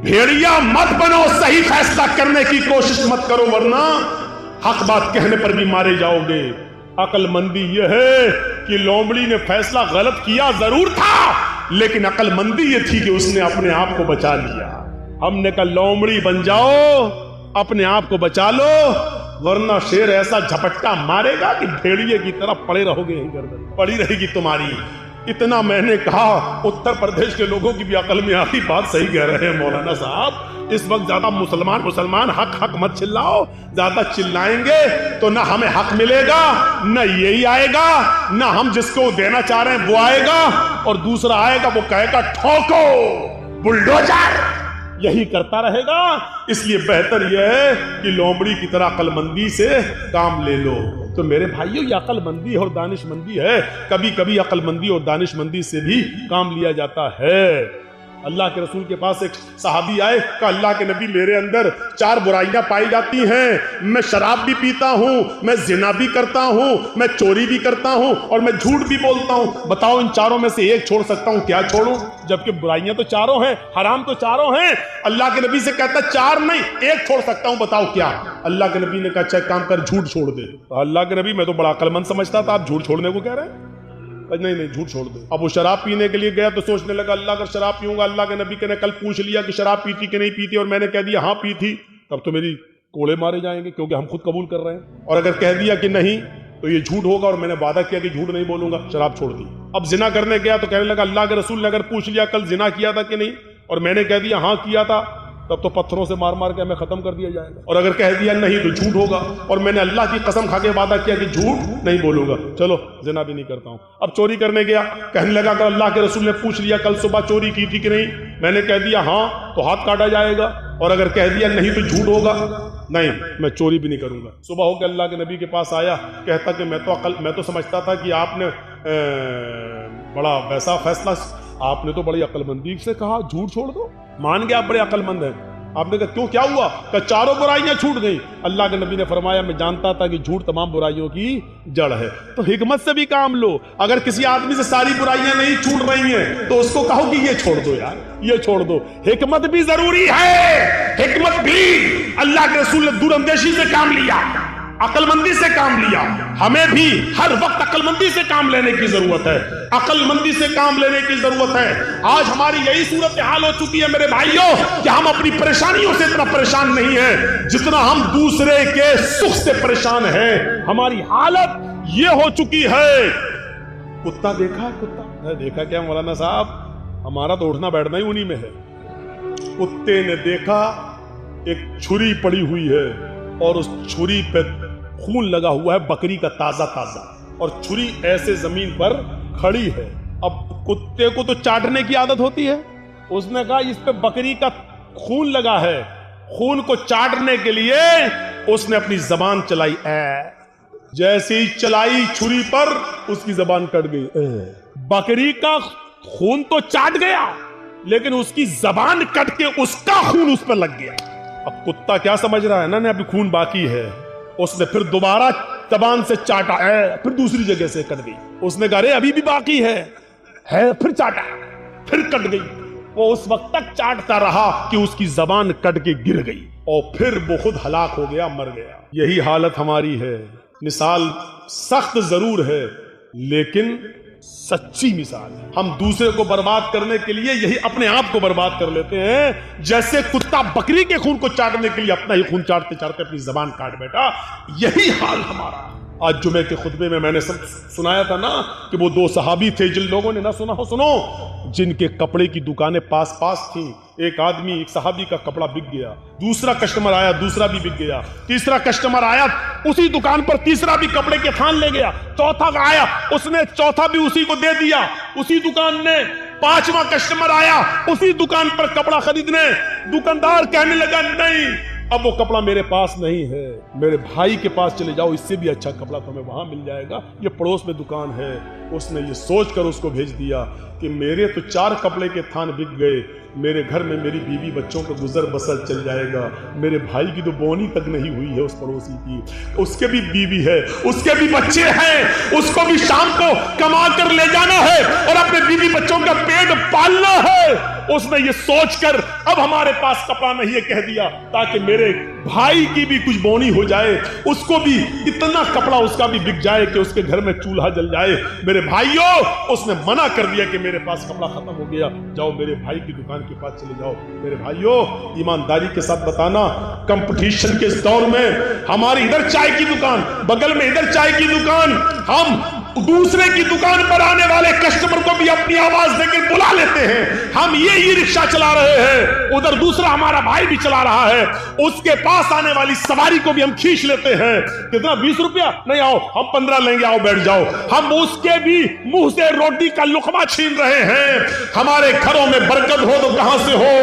بھیڑیا مت بنو, صحیح فیصلہ کرنے کی کوشش مت کرو, ورنہ حق بات کہنے پر بھی مارے جاؤ گے. عقل مندی یہ ہے کہ لومڑی نے فیصلہ غلط کیا ضرور تھا, لیکن عقل مندی یہ تھی کہ اس نے اپنے آپ کو بچا لیا. ہم نے کہا لومڑی بن جاؤ, اپنے آپ کو بچا لو, ورنہ شیر ایسا جھپٹا مارے گا کہ بھیڑیے کی طرح پڑے رہو گے, یہیں گردن پڑی رہے گی تمہاری. اتنا میں نے کہا. اتر پردیش کے لوگوں کی بھی عقل میں آتی, بات صحیح کہہ رہے ہیں مولانا صاحب. اس وقت زیادہ مسلمان حق مت چلاؤ. زیادہ چلائیں گے تو نہ ہمیں حق ملے گا, نہ یہی آئے گا, نہ ہم جس کو دینا چاہ رہے ہیں وہ آئے گا, اور دوسرا آئے گا وہ کہے گا ٹھوکو بلڈوزر, یہی کرتا رہے گا. اس لیے بہتر یہ ہے کہ لومڑی کی طرح عقل مندی سے کام لے لو. تو میرے بھائیو یہ عقل مندی اور دانش مندی ہے. کبھی کبھی عقل مندی اور دانش مندی سے بھی کام لیا جاتا ہے. اللہ کے رسول کے پاس ایک صحابی آئے, کہا اللہ کے نبی میرے اندر 4 برائیاں پائی جاتی ہیں. میں شراب بھی پیتا ہوں, میں زنا بھی کرتا ہوں, میں چوری بھی کرتا ہوں, اور میں جھوٹ بھی بولتا ہوں. بتاؤ ان 4 میں سے ایک چھوڑ سکتا ہوں, کیا چھوڑوں؟ جبکہ برائیاں تو 4 ہیں, حرام تو 4 ہیں. اللہ کے نبی سے کہتا 4 نہیں, ایک چھوڑ سکتا ہوں, بتاؤ کیا؟ اللہ کے نبی نے کہا اچھا ایک کام کر, جھوٹ چھوڑ دے. اللہ کے نبی میں تو بڑا عقل مند سمجھتا تھا, آپ جھوٹ چھوڑنے کو کہہ رہے ہیں؟ نہیں جھوٹ چھوڑ دے. اب وہ شراب پینے کے لیے گیا تو سوچنے لگا اللہ اگر شراب پیوں گا, اللہ کے نبی نے کل پوچھ لیا کہ شراب پیتی کہ نہیں پیتی, اور میں نے کہہ دیا ہاں پی تھی, تب تو میری کوڑے مارے جائیں گے, کیونکہ ہم خود قبول کر رہے ہیں. اور اگر کہہ دیا کہ نہیں تو یہ جھوٹ ہوگا, اور میں نے وعدہ کیا کہ جھوٹ نہیں بولوں گا, شراب چھوڑ دی. اب زنا کرنے گیا تو کہنے لگا اللہ کے رسول نے اگر پوچھ لیا کل زنا کیا تھا کہ نہیں, اور میں نے کہہ دیا ہاں کیا تھا, تب تو پتھروں سے مار مار کے ہمیں ختم کر دیا جائے گا. اور اگر کہہ دیا نہیں تو جھوٹ ہوگا, اور میں نے اللہ کی قسم کھا کے وعدہ کیا کہ جھوٹ نہیں بولوں گا, چلو زنا بھی نہیں کرتا ہوں. اب چوری کرنے گیا, کہنے لگا کہ اللہ کے رسول نے پوچھ لیا کل صبح چوری کی تھی کہ نہیں, میں نے کہہ دیا ہاں, تو ہاتھ کاٹا جائے گا, اور اگر کہہ دیا نہیں تو جھوٹ ہوگا, نہیں میں چوری بھی نہیں کروں گا. صبح ہو کے اللہ کے نبی کے پاس آیا, کہتا کہ میں تو سمجھتا تھا کہ آپ نے بڑا ویسا فیصلہ, آپ نے تو بڑی عقل مندی سے کہا جھوٹ چھوڑ دو, مان گیا آپ بڑے عقل مند ہیں. آپ نے کہا کیوں, کیا ہوا؟ کہ 4 برائیاں چھوٹ گئیں. اللہ کے نبی نے فرمایا میں جانتا تھا کہ جھوٹ تمام برائیوں کی جڑ ہے. تو حکمت سے بھی کام لو. اگر کسی آدمی سے ساری برائیاں نہیں چھوٹ رہی ہیں تو اس کو کہو کہ یہ چھوڑ دو یار, یہ چھوڑ دو. حکمت بھی ضروری ہے, حکمت بھی. اللہ کے رسول نے دور اندیشی سے کام لیا, عقل مندی سے کام لیا. ہمیں بھی ہر وقت عقل مندی سے کام لینے کی ضرورت ہے, عقل مندی سے کام لینے کی ضرورت ہے. آج ہماری یہی صورتحال ہو چکی ہے میرے بھائیوں کہ ہم اپنی پریشانیوں سے اتنا پریشان نہیں ہیں جتنا ہم دوسرے کے سکھ سے پریشان ہیں. ہماری حالت یہ ہو چکی ہے. کتا دیکھا, کتا دیکھا کیا مولانا صاحب, ہمارا تو اٹھنا بیٹھنا ہی انہی میں ہے. کتے نے دیکھا ایک چھری پڑی ہوئی ہے, اور اس چھری پہ خون لگا ہوا ہے بکری کا تازہ تازہ, اور چھری ایسے زمین پر کھڑی ہے. اب کتے کو تو چاٹنے کی عادت ہوتی ہے. اس نے کہا اس پہ بکری کا خون لگا ہے, خون کو چاٹنے کے لیے اس نے اپنی زبان چلائی. جیسے ہی چلائی چھری پر اس کی زبان کٹ گئی. بکری کا خون تو چاٹ گیا, لیکن اس کی زبان کٹ کے اس کا خون اس پہ لگ گیا. اب کتا کیا سمجھ رہا ہے نا, ابھی خون باقی ہے. اس نے پھر دوبارہ زبان سے چاٹا, پھر دوسری جگہ سے کٹ گئی. اس نے کہا ارے ابھی بھی باقی ہے, پھر چاٹا, پھر کٹ گئی. وہ اس وقت تک چاٹتا رہا کہ اس کی زبان کٹ کے گر گئی, اور پھر وہ خود ہلاک ہو گیا, مر گیا. یہی حالت ہماری ہے. مثال سخت ضرور ہے لیکن سچی مثال ہے. ہم دوسرے کو برباد کرنے کے لیے یہی اپنے آپ کو برباد کر لیتے ہیں, جیسے کتا بکری کے خون کو چاٹنے کے لیے اپنا ہی خون چاٹتے چاٹتے اپنی زبان کاٹ بیٹھا. یہی حال ہمارا. آج جمعے کے خطبے میں نے سنایا تھا نا کہ وہ 2 صحابی تھے, جن لوگوں نے نہ سنا ہو سنو. جن کے کپڑے کی دکانیں پاس پاس تھیں، ایک آدمی، ایک صحابی کا کپڑا بک گیا، دوسرا کسٹمر آیا، دوسرا بھی بک گیا، تیسرا کسٹمر آیا، اسی دکان پر تیسرا بھی کپڑے کے تھان لے گیا، چوتھا آیا، اس نے چوتھا بھی اسی کو دے دیا اسی دکان نے، پانچواں کسٹمر آیا اسی دکان پر کپڑا خریدنے، دکاندار کہنے لگا نہیں اب وہ کپڑا میرے پاس نہیں ہے، میرے بھائی کے پاس چلے جاؤ، اس سے بھی اچھا کپڑا تمہیں وہاں مل جائے گا، یہ پڑوس میں دکان ہے۔ اس نے یہ سوچ کر اس کو بھیج دیا کہ میرے تو 4 کپڑے کے تھان بک گئے، میرے گھر میں میری بیوی بچوں کا گزر بسر چل جائے گا، میرے بھائی کی تو بونی تک نہیں ہوئی ہے اس پڑوسی کی، اس کے بھی بیوی ہے، اس کے بھی بچے ہیں، اس کو بھی شام کو کما کر لے جانا ہے اور اپنے بیوی بچوں کا پیٹ پالنا ہے۔ اس نے یہ سوچ کر اب ہمارے پاس کپڑا نہیں ہے کہہ دیا تاکہ میرے بھائی کی بھی کچھ بونی ہو جائے، اس کو بھی اتنا کپڑا اس کا بھی بک جائے کہ اس کے گھر میں چولہا جل جائے۔ میرے بھائیوں، اس نے منع کر دیا کہ میرے پاس کپڑا ختم ہو گیا، جاؤ میرے بھائی کی دکان کے پاس چلے جاؤ۔ میرے بھائیوں، ایمانداری کے ساتھ بتانا، کمپٹیشن کے اس دور میں ہماری ادھر چائے کی دکان، بغل میں ادھر چائے کی دکان، ہم دوسرے کی دکان پر آنے والے کسٹمر کو بھی اپنی آواز دے کر بلا لیتے ہیں، ہم یہ رکشہ چلا رہے ہیں، ادھر دوسرا ہمارا بھائی بھی چلا رہا ہے، اس کے پاس آنے والی سواری کو بھی ہم کھینچ لیتے ہیں، کتنا 20 روپیہ نہیں، آؤ ہم 15 لیں گے، آؤ بیٹھ جاؤ، ہم اس کے بھی منہ سے روٹی کا لقمہ چھین رہے ہیں۔ ہمارے گھروں میں برکت ہو تو کہاں سے ہو،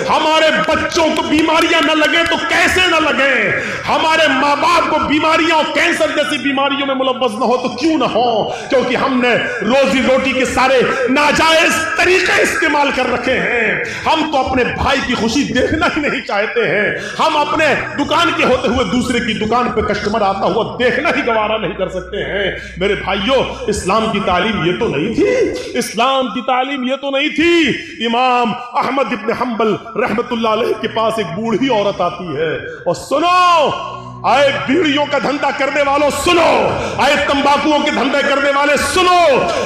ہمارے بچوں کو بیماریاں نہ لگیں تو کیسے نہ لگیں، ہمارے ماں باپ کو بیماریاں اور کینسر جیسی بیماریوں میں ملوث نہ ہو تو کیوں نہ ہو، کیونکہ ہم نے روزی روٹی کے سارے ناجائز طریقے استعمال کر رکھے ہیں۔ ہم تو اپنے بھائی کی خوشی دیکھنا ہی نہیں چاہتے ہیں، ہم اپنے دکان کے ہوتے ہوئے دوسرے کی دکان پہ کسٹمر آتا ہوا دیکھنا ہی گوارا نہیں کر سکتے ہیں۔ میرے بھائیوں، اسلام کی تعلیم یہ تو نہیں تھی، اسلام کی تعلیم یہ تو نہیں تھی۔ امام احمد ابن حنبل رحمت اللہ علیہ کے پاس ایک بوڑھی عورت آتی ہے، اور سنو آئے بیڑیوں کا دھندا کرنے والوں سنو، آئے تمباکوؤں کے دھندے کرنے والے سنو،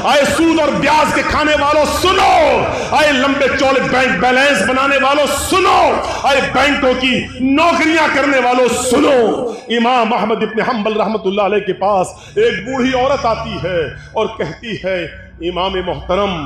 آئے سود اور بیاج کے کھانے والوں سنو، آئے لمبے چوڑے بینک بیلنس بنانے والوں سنو، آئے بینکوں کی نوکریاں کرنے والوں سنو۔ امام احمد ابن حنبل رحمت اللہ علیہ کے پاس ایک بوڑھی عورت آتی ہے اور کہتی ہے، امام محترم،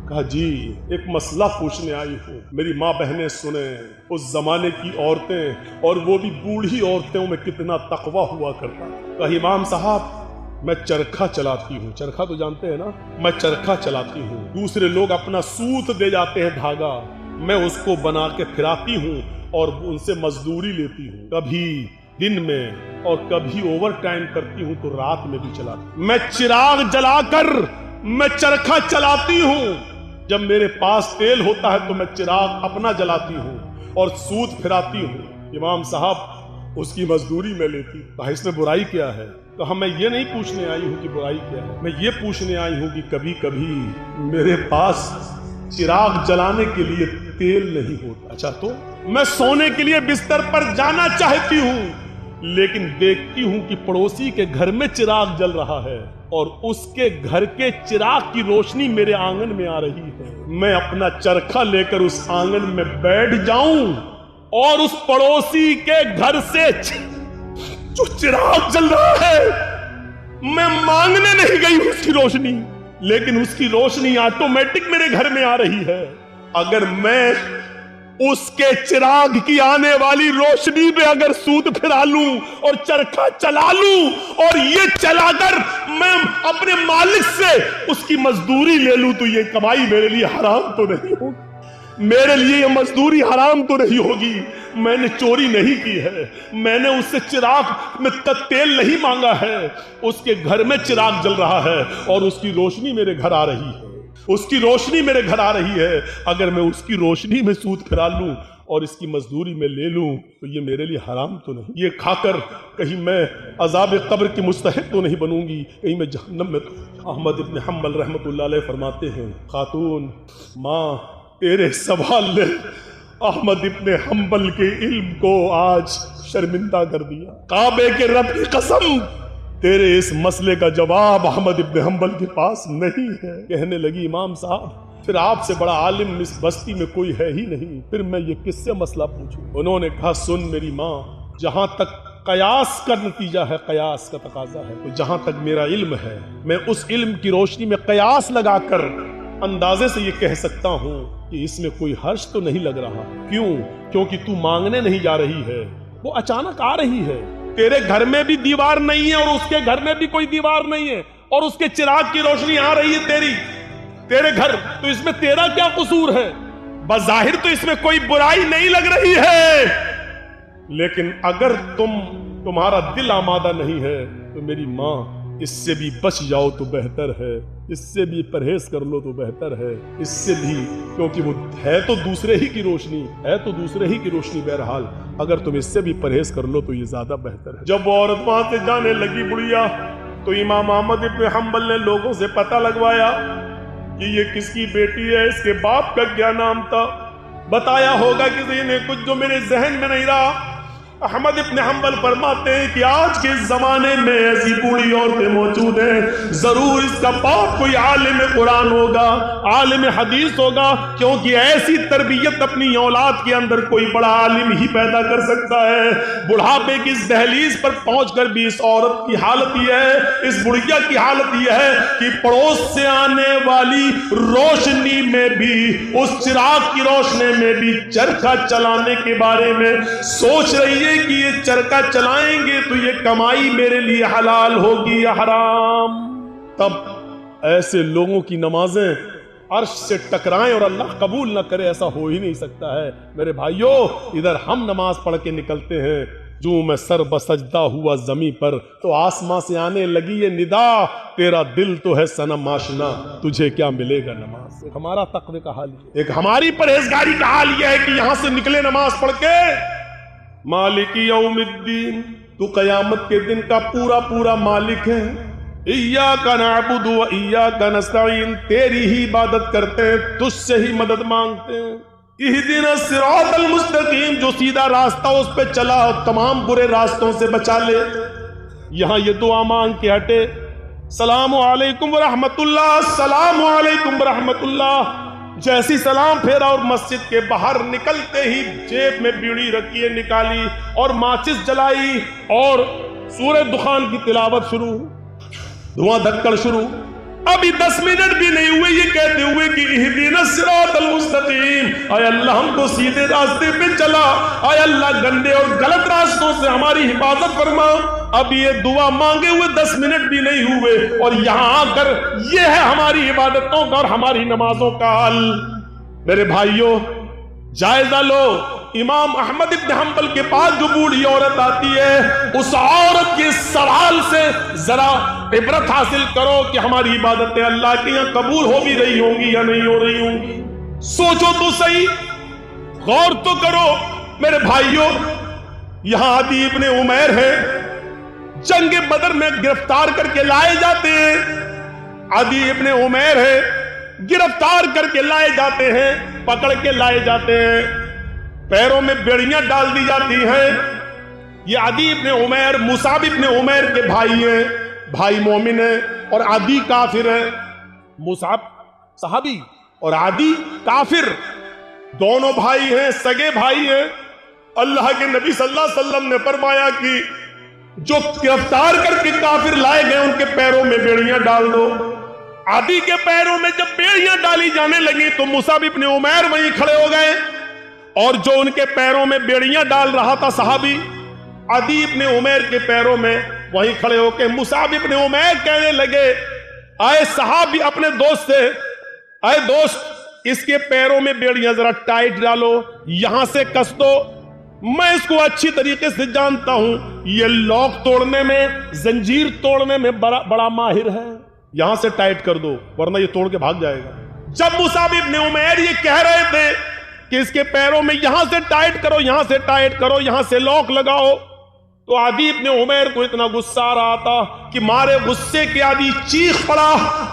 کہا جی ایک مسئلہ پوچھنے آئی ہوں، میری ماں بہنیں سنیں، اس زمانے کی عورتیں اور وہ بھی بوڑھی عورتوں میں کتنا تقوی ہوا کرتا۔ کہا امام صاحب میں چرخہ چلاتی ہوں، چرخہ تو جانتے ہیں نا، میں چرخہ چلاتی ہوں، دوسرے لوگ اپنا سوت دے جاتے ہیں دھاگا، میں اس کو بنا کے پھراتی ہوں اور ان سے مزدوری لیتی ہوں، کبھی دن میں اور کبھی اوور ٹائم کرتی ہوں تو رات میں بھی چلاتی ہوں، میں چراغ جلا کر میں چرخہ چلاتی ہوں، جب میرے پاس تیل ہوتا ہے تو میں چراغ اپنا جلاتی ہوں اور سود پھراتی ہوں، امام صاحب اس کی مزدوری میں لیتی ہوں۔ کہا اس میں برائی کیا ہے؟ کہا میں یہ نہیں پوچھنے آئی ہوں کہ برائی کیا ہے، میں یہ پوچھنے آئی ہوں کہ کبھی کبھی میرے پاس چراغ جلانے کے لیے تیل نہیں ہوتا، اچھا تو میں سونے کے لیے بستر پر جانا چاہتی ہوں لیکن دیکھتی ہوں کہ پڑوسی کے گھر میں چراغ جل رہا ہے اور اس کے گھر کے چراغ کی روشنی میرے آنگن میں آ رہی ہے، میں اپنا چرخہ لے کر اس آنگن میں بیٹھ جاؤں اور اس پڑوسی کے گھر سے جو چراغ جل رہا ہے میں مانگنے نہیں گئی اس کی روشنی، لیکن اس کی روشنی آٹومیٹک میرے گھر میں آ رہی ہے۔ اگر میں اس کے چراغ کی آنے والی روشنی پہ اگر سود پھرا لوں اور چرخہ چلا لوں اور یہ چلا کر میں اپنے مالک سے اس کی مزدوری لے لوں تو یہ کمائی میرے لیے حرام تو نہیں ہوگی، میرے لیے یہ مزدوری حرام تو نہیں ہوگی، میں نے چوری نہیں کی ہے، میں نے اس سے چراغ میں تیل نہیں مانگا ہے، اس کے گھر میں چراغ جل رہا ہے اور اس کی روشنی میرے گھر آ رہی ہے، اس کی روشنی میرے گھر آ رہی ہے، اگر میں اس کی روشنی میں سود پھرا لوں اور اس کی مزدوری میں لے لوں تو یہ میرے لیے حرام تو نہیں، یہ کھا کر کہیں میں عذاب قبر کی مستحق تو نہیں بنوں گی، کہیں میں جہنم میں تو۔ احمد ابن حنبل رحمت اللہ علیہ فرماتے ہیں، خاتون ماں تیرے سوال نے احمد ابن حنبل کے علم کو آج شرمندہ کر دیا، کعبے کے رب کی قسم تیرے اس مسئلے کا جواب احمد ابن حنبل کے پاس نہیں ہے۔ کہنے لگی امام صاحب پھر آپ سے بڑا عالم اس بستی میں کوئی ہے ہی نہیں، پھر میں یہ کس سے مسئلہ پوچھوں؟ انہوں نے کہا سن میری ماں، جہاں تک قیاس کا نتیجہ ہے، قیاس کا تقاضا ہے، تو جہاں تک میرا علم ہے میں اس علم کی روشنی میں قیاس لگا کر اندازے سے یہ کہہ سکتا ہوں کہ اس میں کوئی حرج تو نہیں لگ رہا. کیوں؟ کیونکہ تو مانگنے نہیں جا رہی ہے، وہ اچانک آ رہی ہے. تیرے گھر میں بھی دیوار نہیں ہے اور اس کے گھر میں بھی کوئی دیوار نہیں ہے، اور اس کے چراغ کی روشنی آ رہی ہے تیرے گھر. تو اس میں تیرا کیا قصور ہے؟ بظاہر تو اس میں کوئی برائی نہیں لگ رہی ہے، لیکن اگر تمہارا دل آمادہ نہیں ہے تو میری ماں اس سے بھی بچ جاؤ تو بہتر ہے، اس سے بھی پرہیز کر لو تو بہتر ہے، اس سے بھی، کیونکہ وہ ہے تو دوسرے ہی کی روشنی بہرحال اگر تم اس سے بھی پرہیز کر لو تو یہ زیادہ بہتر ہے. جب وہ عورت وہاں سے جانے لگی بڑھیا، تو امام احمد ابن حنبل نے لوگوں سے پتہ لگوایا کہ یہ کس کی بیٹی ہے، اس کے باپ کا کیا نام تھا. بتایا ہوگا کسی نے کچھ جو میرے ذہن میں نہیں رہا. احمد ابن حنبل فرماتے ہیں کہ آج کے زمانے میں ایسی بوڑھی عورتیں موجود ہیں، ضرور اس کا باپ کوئی عالم قرآن ہوگا، عالم حدیث ہوگا، کیونکہ ایسی تربیت اپنی اولاد کے اندر کوئی بڑا عالم ہی پیدا کر سکتا ہے. بڑھاپے کی اس دہلیز پر پہنچ کر بھی اس عورت کی حالت یہ ہے، اس بڑھیا کی حالت یہ ہے کہ پڑوس سے آنے والی روشنی میں بھی، اس چراغ کی روشنی میں بھی چرخہ چلانے کے بارے میں سوچ رہی ہے کہ یہ چرخہ چلائیں گے تو یہ کمائی میرے لیے حلال ہوگی یا حرام. تب ایسے لوگوں کی نمازیں عرش سے ٹکرائیں اور اللہ قبول نہ کرے، ایسا ہو ہی نہیں سکتا ہے. میرے بھائیوں، ادھر ہم نماز پڑھ کے نکلتے ہیں، جو میں سر بسجدہ ہوا زمین پر تو آسمان سے آنے لگی یہ ندا، تیرا دل تو ہے صنم آشنا، تجھے کیا ملے گا نماز. ایک ہمارا تقوی کا حال ہے، ایک ہماری پرہیزگاری کا حال یہ ہے کہ یہاں سے نکلے نماز پڑھ کے مالک یوم الدین، تو قیامت کے دن کا پورا مالک ہے. ایاک نعبد و ایاک نستعین، تیری ہی عبادت کرتے ہیں، تجھ سے ہی مدد مانگتے ہیں. اہدنا الصراط المستقیم، جو سیدھا راستہ اس پہ چلا اور تمام برے راستوں سے بچا لے. یہاں یہ دعا مانگ کے ہٹے، السلام علیکم ورحمت اللہ، السلام علیکم ورحمت اللہ. جیسی سلام پھیرا اور مسجد کے باہر نکلتے ہی جیب میں بیڑی رکھی ہے نکالی اور ماچس جلائی اور سورہ دخان کی تلاوت شروع، دھواں دھکڑ شروع. ابھی 10 منٹ بھی نہیں ہوئے یہ کہتے ہوئے کہ اہدنا الصراط المستقیم، اے اللہ ہم کو سیدھے راستے پہ چلا، اے اللہ گندے اور غلط راستوں سے ہماری حفاظت فرما. اب یہ دعا مانگے ہوئے 10 منٹ بھی نہیں ہوئے اور یہاں آ کر یہ ہے ہماری عبادتوں کا اور ہماری نمازوں کا حال. میرے بھائیوں، جائزہ لو. امام احمد ابن حنبل کے پاس جو بوڑھی عورت آتی ہے، اس عورت کے سوال سے ذرا عبرت حاصل کرو کہ ہماری عبادتیں اللہ کے یہاں قبول ہو بھی رہی ہوں گی یا نہیں ہو رہی ہوں گی. سوچو تو صحیح، غور تو کرو. میرے بھائیوں، یہاں عدی ابن عمیر ہے، جنگ بدر میں گرفتار کر کے لائے جاتے ہیں. عدی ابن عمیر ہے، گرفتار کر کے لائے جاتے ہیں، پکڑ کے لائے جاتے ہیں، پیروں میں بیڑیاں ڈال دی جاتی ہیں. یہ عدی ابن عمیر مصعب ابن عمیر کے بھائی ہیں، بھائی مومن ہیں اور عدی کافر ہے. مصعب صحابی اور عدی کافر، دونوں بھائی ہیں، سگے بھائی ہیں. اللہ کے نبی صلی اللہ علیہ وسلم نے فرمایا کہ جو گرفتار کر کے کافر لائے گئے ان کے پیروں میں بیڑیاں ڈال دو. عدی کے پیروں میں جب بیڑیاں ڈالی جانے لگی تو مصعب ابن عمیر وہیں کھڑے ہو گئے اور جو ان کے پیروں میں بیڑیاں ڈال رہا تھا صحابی، عدی ابن عمیر کے پیروں میں وہیں کھڑے ہو کے مصعب ابن عمیر کہنے لگے، اے صحابی اپنے دوست سے، اے دوست اس کے پیروں میں بیڑیاں ذرا ٹائٹ ڈالو، یہاں سے کس دو، میں اس کو اچھی طریقے سے جانتا ہوں، یہ لوک توڑنے میں، زنجیر توڑنے میں بڑا ماہر ہے، یہاں سے ٹائٹ کر دو ورنہ یہ توڑ کے بھاگ جائے گا. جب مصعب ابن عمیر یہ کہہ رہے تھے کہ اس کے پیروں میں یہاں سے ٹائٹ کرو، یہاں سے ٹائٹ کرو، یہاں سے لوک لگاؤ، تو عدی ابن عمیر کو اتنا غصہ آ رہا تھا کہ مارے غصے کے عدی چیخ پڑا،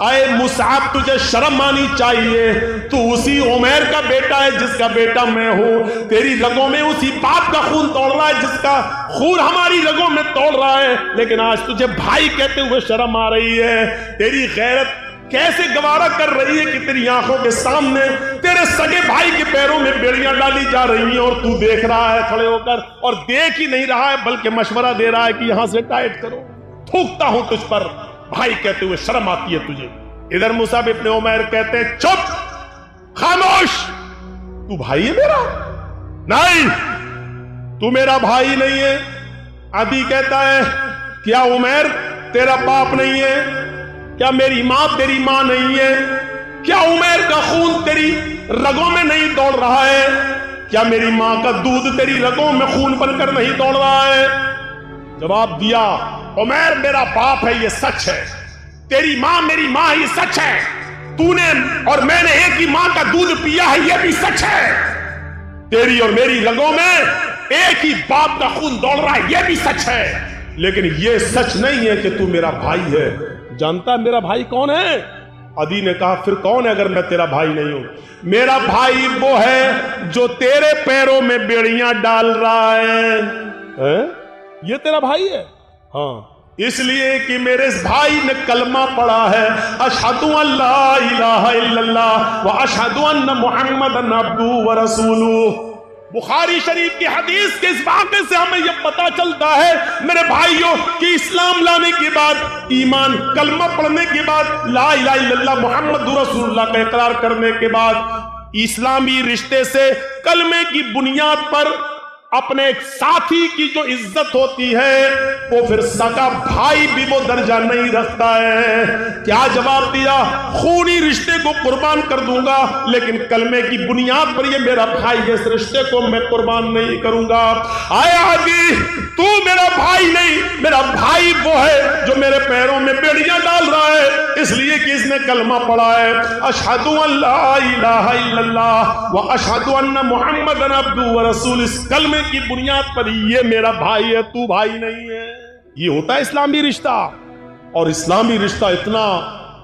اے مصعب تجھے شرم آنی چاہیے، تو اسی عمیر کا بیٹا ہے جس کا بیٹا میں ہوں، تیری رگوں میں اسی باپ کا خون توڑ رہا ہے جس کا خون ہماری رگوں میں توڑ رہا ہے، لیکن آج تجھے بھائی کہتے ہوئے شرم آ رہی ہے. تیری غیرت کیسے گوارا کر رہی ہے کہ تیری آنکھوں کے سامنے تیرے سگے بھائی کے پیروں میں بیڑیاں ڈالی جا رہی ہیں اور تو دیکھ رہا ہے کھڑے ہو کر، اور دیکھ ہی نہیں رہا ہے بلکہ مشورہ دے رہا ہے کہ یہاں سے ٹائٹ کرو. تھوکتا ہوں تجھ پر، بھائی کہتے ہوئے شرم آتی ہے تجھے. ادھر مصعب ابن عمیر کہتے ہیں چپ، خاموش، تو بھائی ہے میرا؟ نہیں، تو میرا بھائی نہیں ہے۔ عدی کہتا ہے کیا عمیر تیرا باپ نہیں ہے؟ کیا میری ماں تیری ماں نہیں ہے؟ کیا عمیر کا خون تیری رگوں میں نہیں دوڑ رہا ہے؟ کیا میری ماں کا دودھ تیری رگوں میں خون بن کر نہیں دوڑ رہا ہے؟ جواب دیا عمیر میرا باپ ہے، یہ سچ ہے، تیری ماں میری ماں ہے، یہ سچ ہے، تو نے اور میں نے ایک ہی ماں کا دودھ پیا ہے، یہ بھی سچ ہے، تیری اور میری رگوں میں ایک ہی باپ کا خون دوڑ رہا ہے، یہ بھی سچ ہے، لیکن یہ سچ نہیں ہے کہ تو میرا بھائی ہے۔ جانتا ہے میرا بھائی کون ہے؟ عدی نے کہا پھر کون ہے اگر میں تیرا بھائی نہیں ہوں؟ میرا بھائی وہ ہے جو تیرے پیروں میں بیڑیاں ڈال رہا ہے۔ یہ تیرا بھائی ہے؟ ہاں، اس لیے کہ میرے اس بھائی نے کلمہ پڑھا ہے، اشہد ان لا الہ الا اللہ واشہد ان محمدن عبدہ ورسولہ۔ بخاری شریف کی حدیث کے اس واقعے سے ہمیں یہ پتا چلتا ہے میرے بھائیوں کہ اسلام لانے کے بعد، ایمان کلمہ پڑھنے کے بعد، لا الہ الا اللہ محمد رسول اللہ کا اقرار کرنے کے بعد، اسلامی رشتے سے کلمے کی بنیاد پر اپنے ایک ساتھی کی جو عزت ہوتی ہے وہ پھر سگا بھائی بھی وہ درجہ نہیں رکھتا ہے۔ کیا جواب دیا؟ خونی رشتے کو قربان کر دوں گا لیکن کلمے کی بنیاد پر یہ میرا بھائی ہے، اس رشتے کو میں قربان نہیں کروں گا۔ آیا عدی تو میرا بھائی نہیں، میرا بھائی وہ ہے جو میرے پیروں میں بیڑیاں ڈال رہا ہے، اس لیے کہ اس نے کلمہ پڑھا ہے، اشہد ان لا الہ الا اللہ واشہد ان محمدن عبدہ ورسولہ۔ اس کلمے کی بنیاد پر یہ میرا بھائی ہے، تو بھائی نہیں ہے۔ یہ ہوتا ہے اسلامی رشتہ، اور اسلامی رشتہ اتنا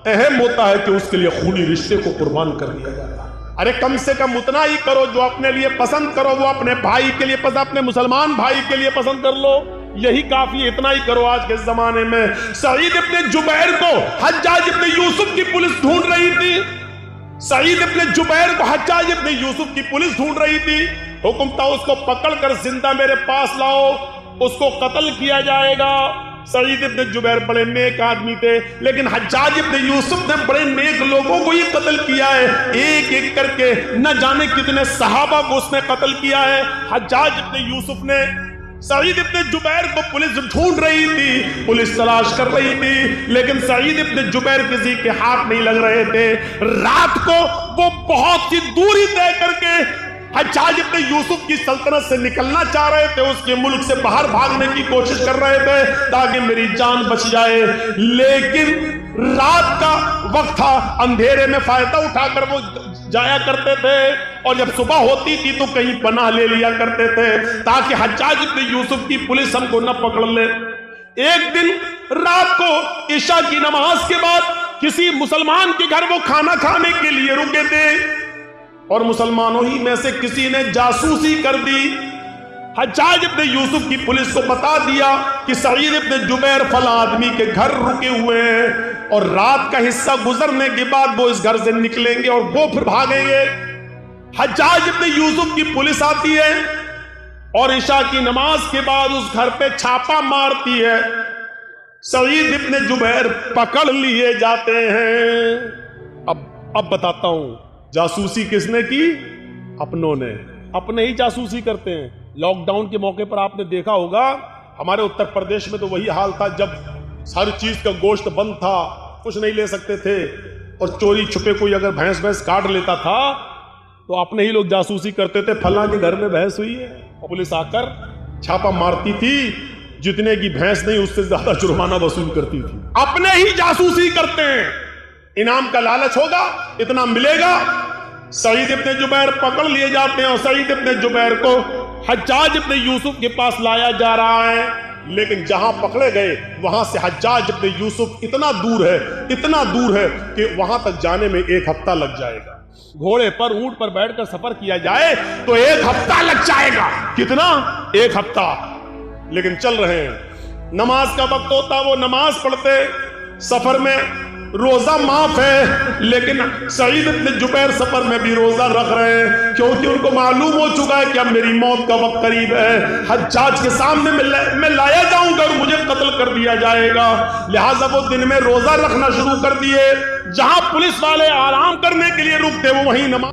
اہم ہوتا ہے کہ اس کے لیے خونی رشتے کو قربان کر دیا جاتا ہے۔ ارے کم سے کم اتنا ہی کرو جو اپنے لیے پسند کرو وہ اپنے بھائی کے لیے پسند، اپنے مسلمان بھائی کے لیے پسند کر لو، یہی کافی ہے، اتنا ہی کرو۔ آج کے زمانے میں سعید ابن جبیر کو حجاج ابن یوسف کی پولیس ڈھونڈ رہی تھی، سعید ابن جبیر کو حجاج ابن یوسف کی پولیس ڈھونڈ رہی تھی، حکم تھا اس کو پکڑ کر زندہ میرے پاس لاؤ، اس کو قتل کیا جائے گا۔ سعید ابن جبیر بڑے نیک آدمی تھے، لیکن حجاج ابن یوسف نے بڑے نیک لوگوں کو ہی قتل کیا ہے، ایک ایک کر کے نہ جانے کتنے صحابہ کو اس نے قتل کیا ہے۔ حجاج ابن یوسف نے سعید ابن جبیر کو پولیس ڈھونڈ رہی تھی، پولیس تلاش کر رہی تھی، لیکن سعید ابن جبیر کسی کے ہاتھ نہیں لگ رہے تھے۔ رات کو وہ بہت سی دوری طے کر کے حجاج ابن یوسف کی سلطنت سے نکلنا چاہ رہے تھے، اس کے ملک سے باہر بھاگنے کی کوشش کر رہے تھے تاکہ میری جان بچ جائے، لیکن رات کا وقت تھا، اندھیرے میں فائدہ اٹھا کر وہ جایا کرتے تھے، اور جب صبح ہوتی تھی تو کہیں پناہ لے لیا کرتے تھے تاکہ حجاج ابن یوسف کی پولیس ہم کو نہ پکڑ لے۔ ایک دن رات کو عشاء کی نماز کے بعد کسی مسلمان کے گھر وہ کھانا کھانے کے لیے رکے تھے، اور مسلمانوں ہی میں سے کسی نے جاسوسی کر دی، حجاج ابن یوسف کی پولیس کو بتا دیا کہ سعید ابن جبیر فلاں آدمی کے گھر رکے ہوئے ہیں، اور رات کا حصہ گزرنے کے بعد وہ اس گھر سے نکلیں گے اور وہ پھر بھاگیں گے۔ حجاج ابن یوسف کی پولیس آتی ہے اور عشاء کی نماز کے بعد اس گھر پہ چھاپا مارتی ہے، سعید ابن جبیر پکڑ لیے جاتے ہیں۔ اب بتاتا ہوں جاسوسی کس نے کی؟ اپنوں نے، اپنے ہی جاسوسی کرتے ہیں۔ لاک ڈاؤن کے موقع پر آپ نے دیکھا ہوگا ہمارے اتر پردیش میں تو وہی حال تھا، جب ہر چیز کا گوشت بند تھا، کچھ نہیں لے سکتے تھے، اور چوری چھپے کوئی اگر بھینس کاٹ لیتا تھا تو اپنے ہی لوگ جاسوسی کرتے تھے، فلاں کے گھر میں بھینس ہوئی ہے، اور پولیس آ کر چھاپا مارتی تھی، جتنے کی بھینس نہیں اس سے زیادہ جرمانہ وصول کرتی تھی۔ اپنے ہی جاسوسی کرتے ہیں، انعام کا لالچ ہوگا، اتنا ملے گا۔ سعید ابن جبیر پکڑ لیے جاتے ہیں، اور سعید ابن جبیر کو حجاج ابن یوسف کے پاس لایا جا رہا ہے، لیکن جہاں پکڑے گئے وہاں سے حجاج ابن یوسف اتنا دور ہے کہ وہاں تک جانے میں 1 ہفتہ لگ جائے گا۔ گھوڑے پر اونٹ پر بیٹھ کر سفر کیا جائے تو 1 ہفتہ لگ جائے گا۔ کتنا؟ 1 ہفتہ۔ لیکن چل رہے ہیں، نماز کا وقت ہوتا وہ نماز پڑھتے، سفر میں روزہ معاف ہے، لیکن سعید بن جبیر سفر میں بھی روزہ رکھ رہے ہیں، کیونکہ ان کو معلوم ہو چکا ہے کہ اب میری موت کا وقت قریب ہے، حجاج کے سامنے میں لایا جاؤں گا اور مجھے قتل کر دیا جائے گا، لہٰذا وہ دن میں روزہ رکھنا شروع کر دیے، جہاں پولیس والے آرام کرنے کے لیے رکتے وہ وہیں نماز